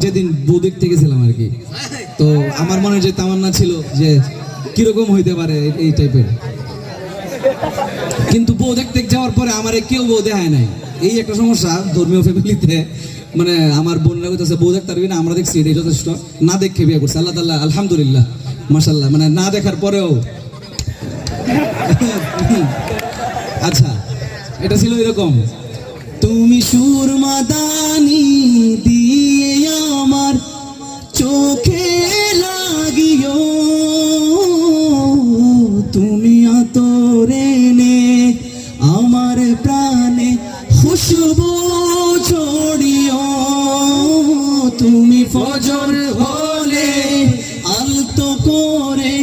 যেদিন বউ দেখতে গেছিলাম আর কি, তো আমার মনে যে তামান্না ছিল যে কিরকম হইতে পারে এই টাইপের, কিন্তু বউ দেখতে যাওয়ার পরে আমার কেউ বউ দেখায় নাই। এই একটা সমস্যা ধর্মীয় ফ্যামিলিতে, মানে আমার বোনরা কইতেছে বউ দেখতে পারবি না, আমরা দেখছি এটাই যথেষ্ট, না দেখে বিয়ে করছে। আল্লাহ তাআলা আলহামদুলিল্লাহ মাশাআল্লাহ, মানে না দেখার পরেও আচ্ছা এটা ছিল এরকম, তুমি সুরমাদানি দিয়ে আমার চোখে লাগিও, তুমি আতরে নে আমার প্রাণে খুশবু ছড়িও, তুমি ফজর হলে আলতো করে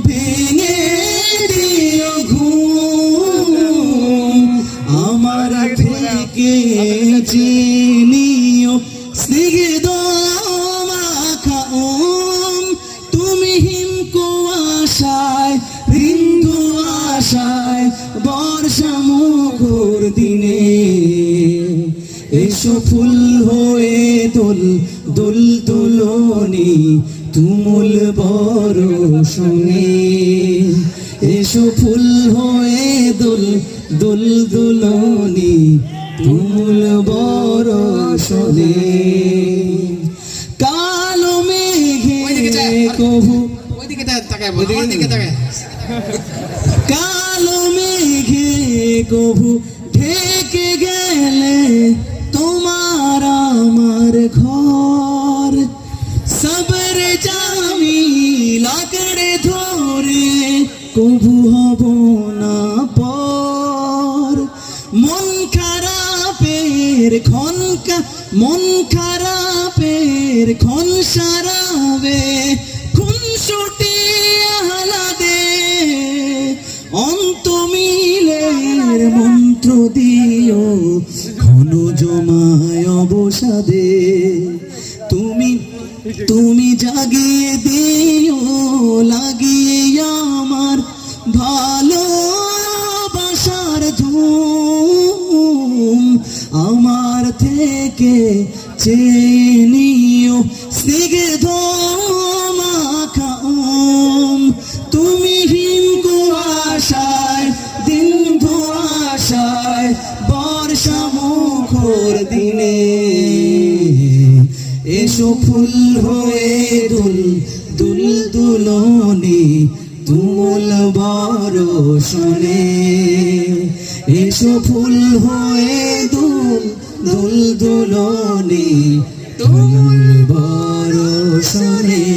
ভেঙে দিও ঘুম, আমার থেকে চিনিও স্নিগ্ধ মাখা ওম, তুমি হিম কুয়াশায় হিন্দু আশায় বর্ষা মুখর দিনে, এসো ফুল হয়ে দোল দোল দোলনি তুমুল বরষণে, এসো ফুল হয়ে দোল দোল দোলনি তুমুল বরষণে, কালো মেঘে কভু কালো মেঘে কভু ঢেকে গেলে তোমার আমার ঘর, সবর জামি লাকড়ে ধরে কভু হব না পর, মন খারাপের মন খারাপের খন সারাবে খুনসুটি আহ্লাদে, অন্তমিলের মন্ত্র দিও ঘন জমায় অবসাদে, তুমি জাগিয়ে দিও লাগিয়ে আমার ভালোবাসার ধুম, আমার থেকে চেয়ে নিও স্নিগ্ধ মাখা ওম, তুমি হিম কুয়াশায় দিন ধোয়াশায় বর্ষা মুখর দিনে, এসো ফুল হয়ে দোল দোল দোলনি তুমুল বরষণে, এসো ফুল হয়ে দোল দোল দোলনি তুমুল বরষণে।